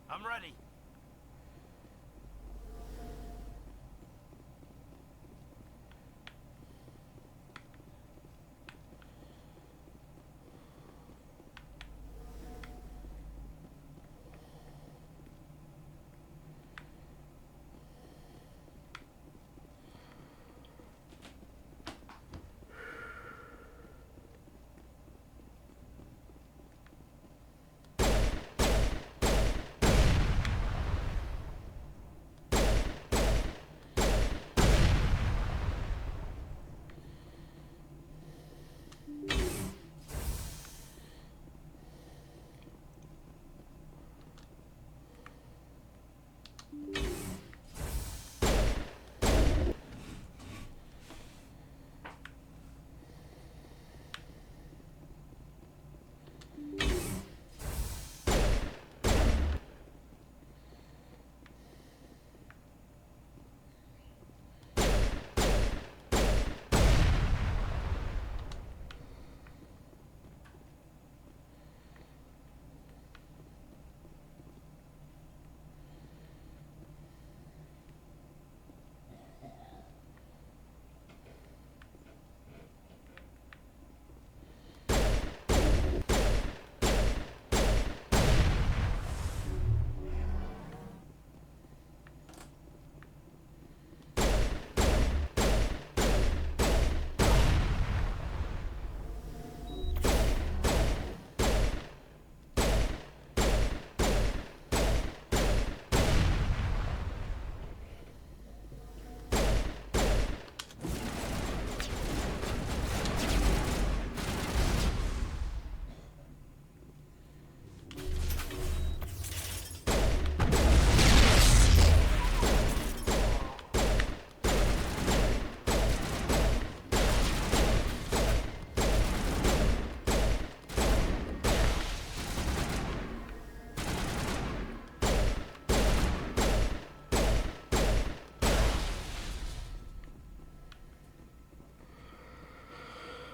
I'm ready.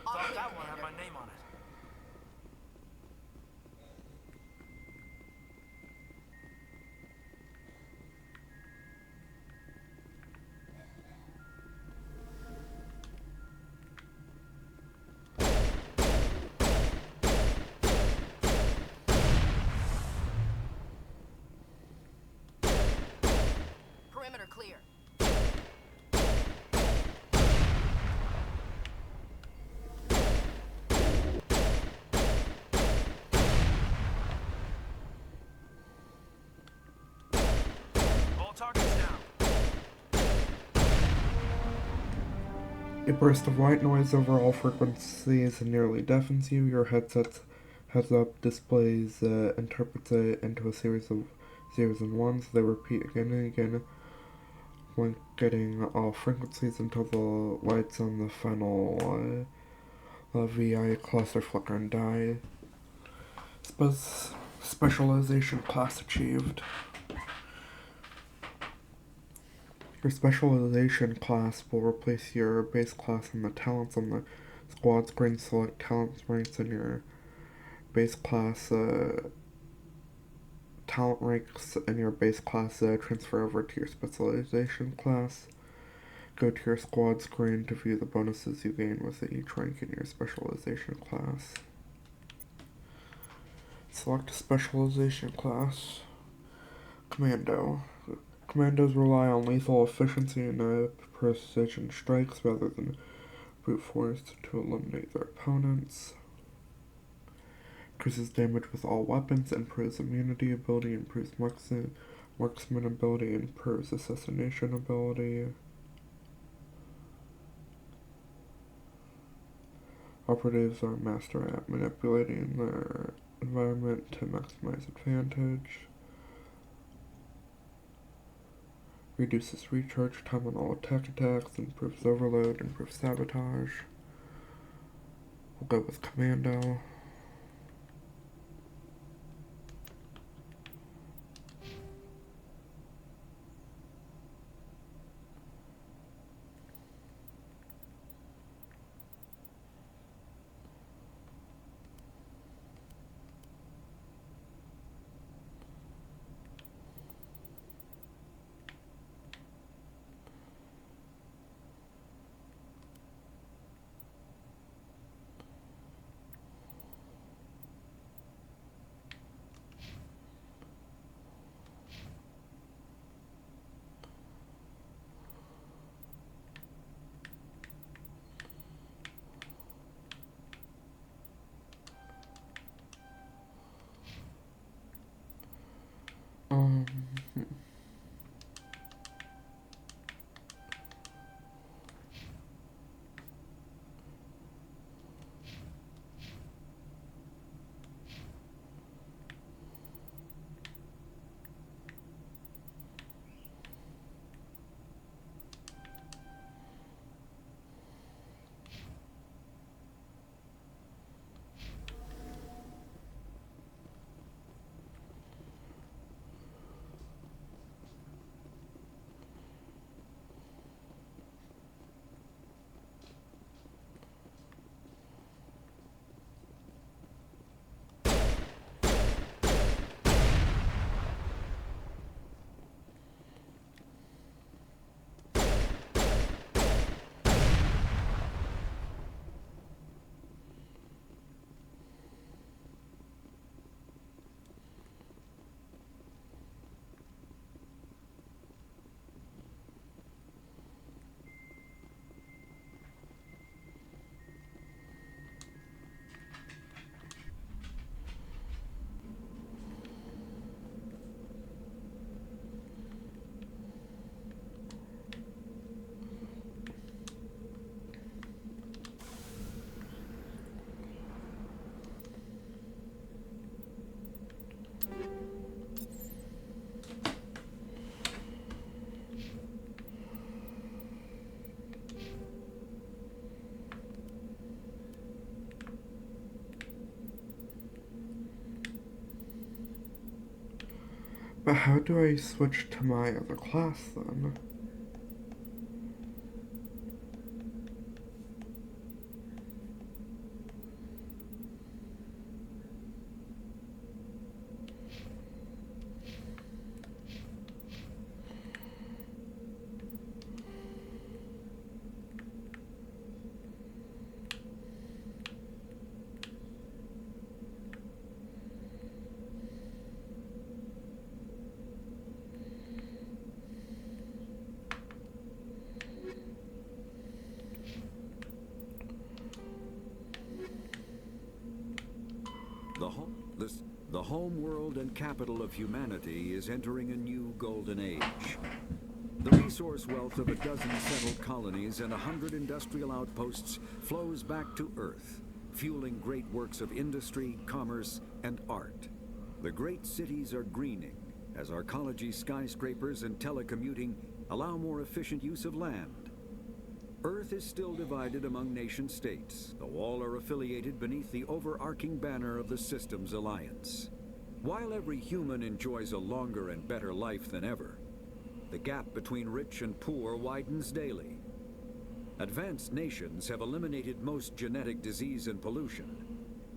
Thought that one had my name on it. Perimeter clear. All targets down. A burst of white noise over all frequencies nearly deafens you. Your headset's heads-up displays interprets it into a series of zeros and ones. They repeat again and again, blanketing all frequencies until the lights on the final VI cluster flicker and die. Specialization class achieved. Your specialization class will replace your base class, and the talents on the squad screen select talent ranks in your base class. Talent ranks in your base class transfer over to your specialization class. Go to your squad screen to view the bonuses you gain with each rank in your specialization class. Select a specialization class. Commando. Commandos rely on lethal efficiency and precision strikes rather than brute force to eliminate their opponents. Increases damage with all weapons, improves immunity ability, improves marksman ability, improves assassination ability. Operatives are master at manipulating their environment to maximize advantage. Reduces recharge time on all attacks, improves overload, improves sabotage. We'll go with Commando. Um, but how do I switch to my other class then? The home world and capital of humanity is entering a new golden age. The resource wealth of a dozen settled colonies and 100 industrial outposts flows back to Earth, fueling great works of industry, commerce, and art. The great cities are greening as arcology skyscrapers and telecommuting allow more efficient use of land. Earth is still divided among nation-states, though all are affiliated beneath the overarching banner of the Systems Alliance. While every human enjoys a longer and better life than ever, the gap between rich and poor widens daily. Advanced nations have eliminated most genetic disease and pollution.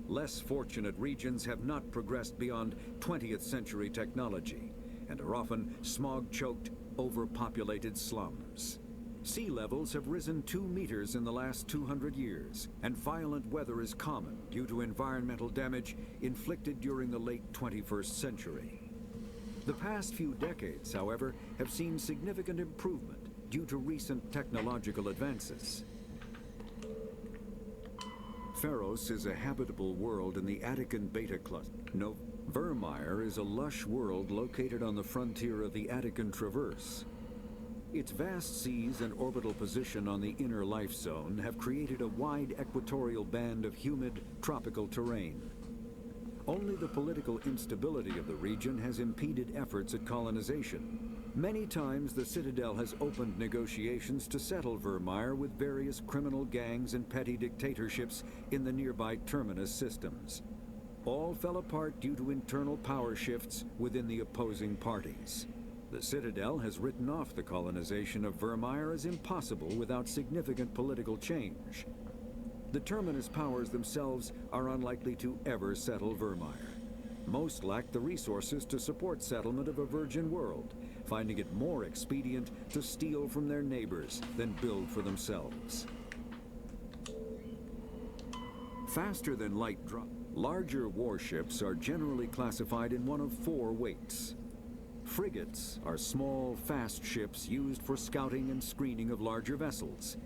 Less fortunate regions have not progressed beyond 20th century technology and are often smog-choked, overpopulated slums. Sea levels have risen 2 meters in the last 200 years, and violent weather is common due to environmental damage inflicted during the late 21st century. The past few decades, however, have seen significant improvement due to recent technological advances. Pharos is a habitable world in the Attican Beta cluster. Vermeer is a lush world located on the frontier of the Attican Traverse. Its vast seas and orbital position on the inner life zone have created a wide equatorial band of humid, tropical terrain. Only the political instability of the region has impeded efforts at colonization. Many times the Citadel has opened negotiations to settle Vermeer with various criminal gangs and petty dictatorships in the nearby terminus systems. All fell apart due to internal power shifts within the opposing parties. The Citadel has written off the colonization of Vermeer as impossible without significant political change. The terminus powers themselves are unlikely to ever settle Vermeer. Most lack the resources to support settlement of a virgin world, finding it more expedient to steal from their neighbors than build for themselves. Faster than light drop, larger warships are generally classified in one of 4 weights. Frigates are small, fast ships used for scouting and screening of larger vessels.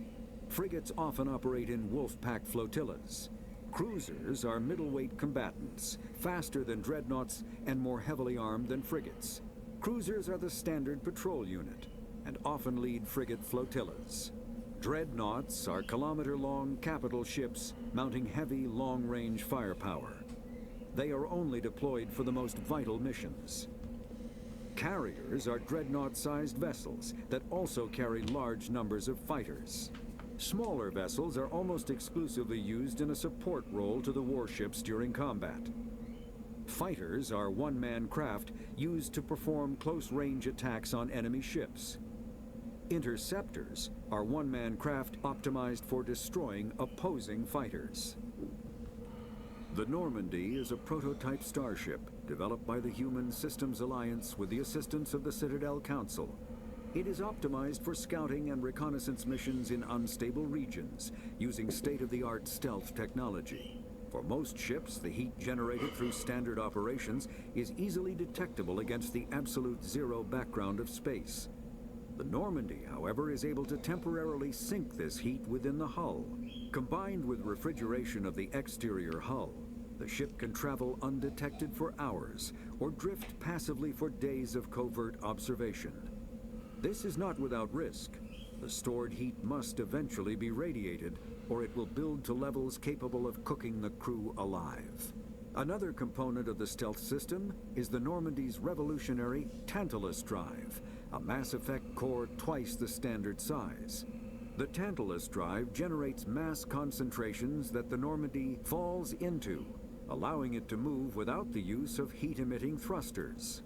Frigates often operate in wolf-pack flotillas. Cruisers are middleweight combatants, faster than dreadnoughts and more heavily armed than frigates. Cruisers are the standard patrol unit and often lead frigate flotillas. Dreadnoughts are kilometer-long capital ships mounting heavy, long-range firepower. They are only deployed for the most vital missions. Carriers are dreadnought-sized vessels that also carry large numbers of fighters. Smaller vessels are almost exclusively used in a support role to the warships during combat. Fighters are one-man craft used to perform close-range attacks on enemy ships. Interceptors are one-man craft optimized for destroying opposing fighters. The Normandy is a prototype starship developed by the Human Systems Alliance with the assistance of the Citadel Council. It is optimized for scouting and reconnaissance missions in unstable regions using state-of-the-art stealth technology. For most ships, the heat generated through standard operations is easily detectable against the absolute zero background of space. The Normandy, however, is able to temporarily sink this heat within the hull. Combined with refrigeration of the exterior hull, the ship can travel undetected for hours or drift passively for days of covert observation. This is not without risk. The stored heat must eventually be radiated, or it will build to levels capable of cooking the crew alive. Another component of the stealth system is the Normandy's revolutionary Tantalus drive, a Mass Effect core twice the standard size. The Tantalus drive generates mass concentrations that the Normandy falls into, allowing it to move without the use of heat-emitting thrusters.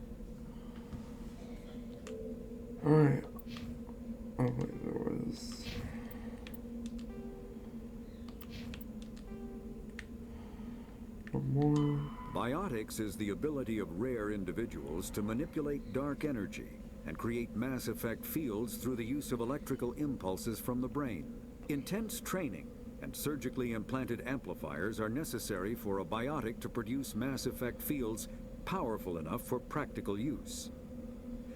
Alright. Oh wait, there was... one more. Biotics is the ability of rare individuals to manipulate dark energy and create Mass Effect fields through the use of electrical impulses from the brain. Intense training and surgically implanted amplifiers are necessary for a biotic to produce Mass Effect fields powerful enough for practical use.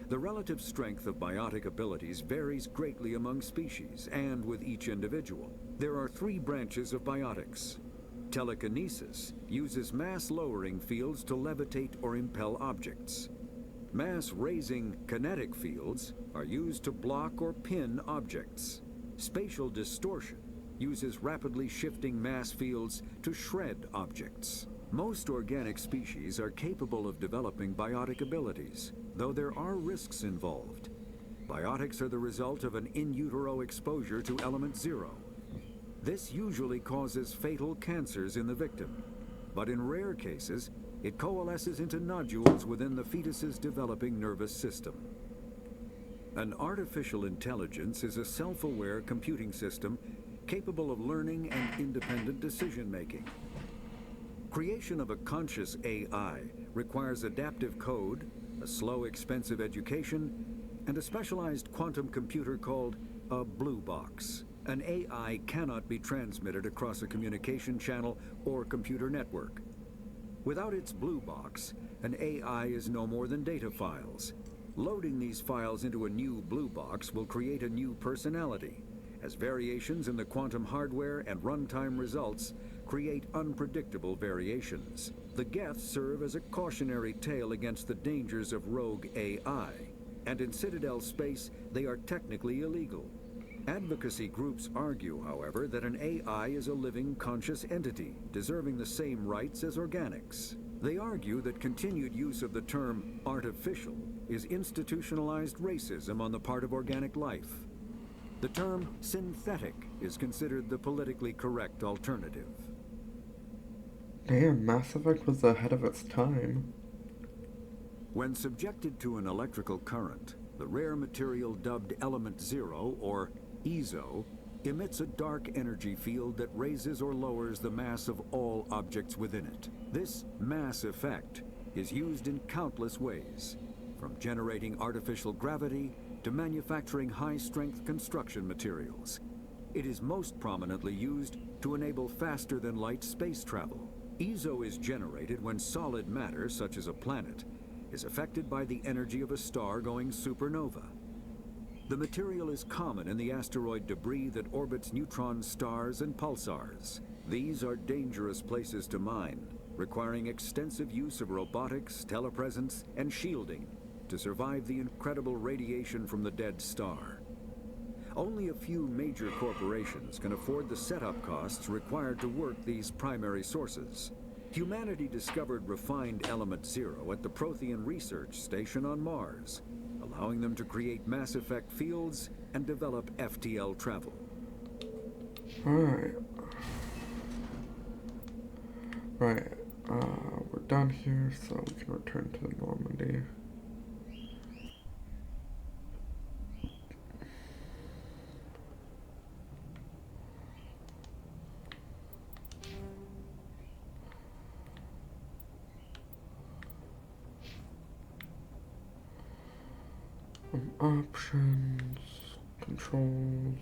The relative strength of biotic abilities varies greatly among species and with each individual. There are 3 branches of biotics. Telekinesis uses mass-lowering fields to levitate or impel objects. Mass-raising kinetic fields are used to block or pin objects. Spatial distortion uses rapidly shifting mass fields to shred objects. Most organic species are capable of developing biotic abilities, though there are risks involved. Biotics are the result of an in utero exposure to element 0. This usually causes fatal cancers in the victim, but in rare cases, it coalesces into nodules within the fetus's developing nervous system. An artificial intelligence is a self-aware computing system capable of learning and independent decision-making. Creation of a conscious AI requires adaptive code, a slow, expensive education, and a specialized quantum computer called a blue box. An AI cannot be transmitted across a communication channel or computer network. Without its blue box, an AI is no more than data files. Loading these files into a new blue box will create a new personality, as variations in the quantum hardware and runtime results create unpredictable variations. The Geths serve as a cautionary tale against the dangers of rogue AI, and in Citadel space, they are technically illegal. Advocacy groups argue, however, that an AI is a living, conscious entity, deserving the same rights as organics. They argue that continued use of the term artificial is institutionalized racism on the part of organic life. The term synthetic is considered the politically correct alternative. Damn, Mass Effect was ahead of its time. When subjected to an electrical current, the rare material dubbed Element Zero, or EZO, emits a dark energy field that raises or lowers the mass of all objects within it. This mass effect is used in countless ways, from generating artificial gravity to manufacturing high-strength construction materials. It is most prominently used to enable faster-than-light space travel. EZO is generated when solid matter, such as a planet, is affected by the energy of a star going supernova. The material is common in the asteroid debris that orbits neutron stars and pulsars. These are dangerous places to mine, requiring extensive use of robotics, telepresence, and shielding to survive the incredible radiation from the dead star. Only a few major corporations can afford the setup costs required to work these primary sources. Humanity discovered refined Element Zero at the Prothean Research Station on Mars, allowing them to create Mass Effect fields and develop FTL travel. Alright. Right. We're done here, so we can return to Normandy. Options, controls.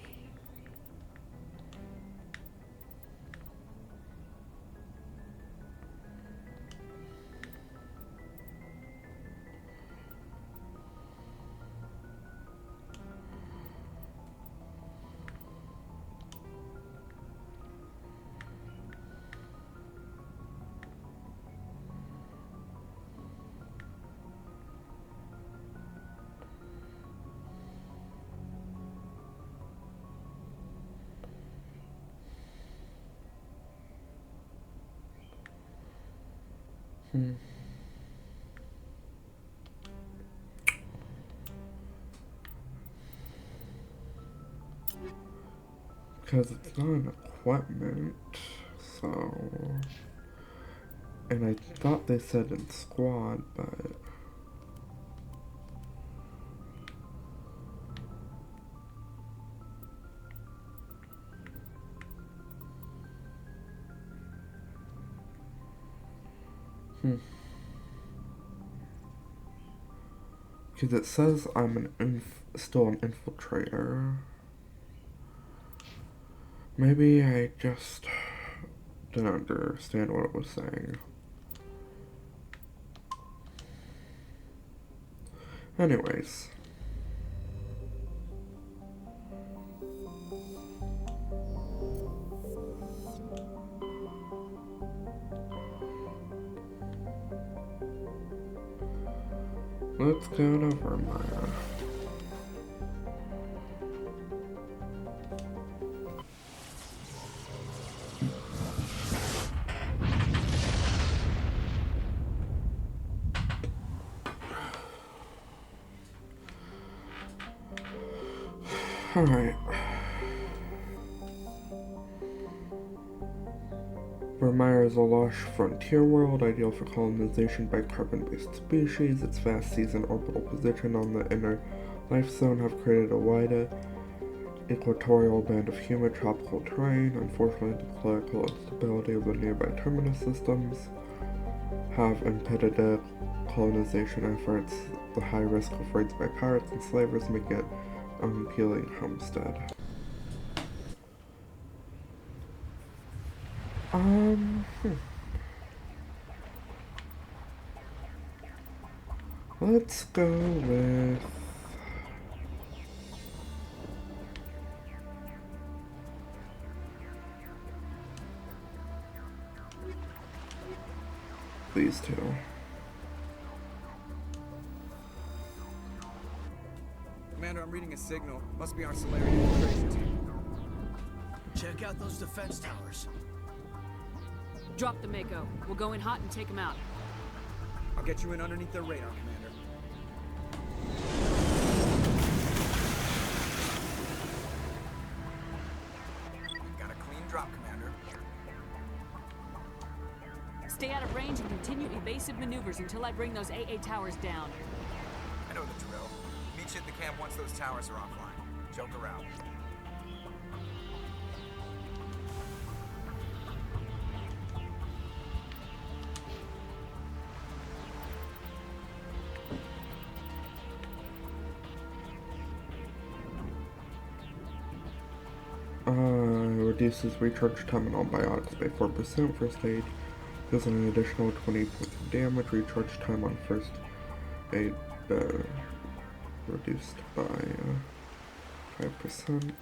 Because it's not an equipment, so... And I thought they said in squad, but... Because it says I'm still an infiltrator. Maybe I just didn't understand what it was saying. Anyways. Let's go to Vermeer. Alright. Vermeer is a lush frontier world, ideal for colonization by carbon-based species. Its vast seas and orbital position on the inner life zone have created a wide equatorial band of humid tropical terrain. Unfortunately, the political instability of the nearby terminus systems have impeded colonization efforts. The high risk of raids by pirates and slavers make it unappealing homestead. Let's go with these two. Commander, I'm reading a signal. Must be our Solarian infiltration team. Check out those defense towers. Drop the Mako. We'll go in hot and take them out. I'll get you in underneath their radar, Commander. Got a clean drop, Commander. Stay out of range and continue evasive maneuvers until I bring those AA towers down. I know the drill. Meet you at the camp once those towers are offline. Joke around. Reduces recharge time on all biotics by 4%. First aid does an additional 20 points of damage. Recharge time on first aid reduced by 5%.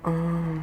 Um,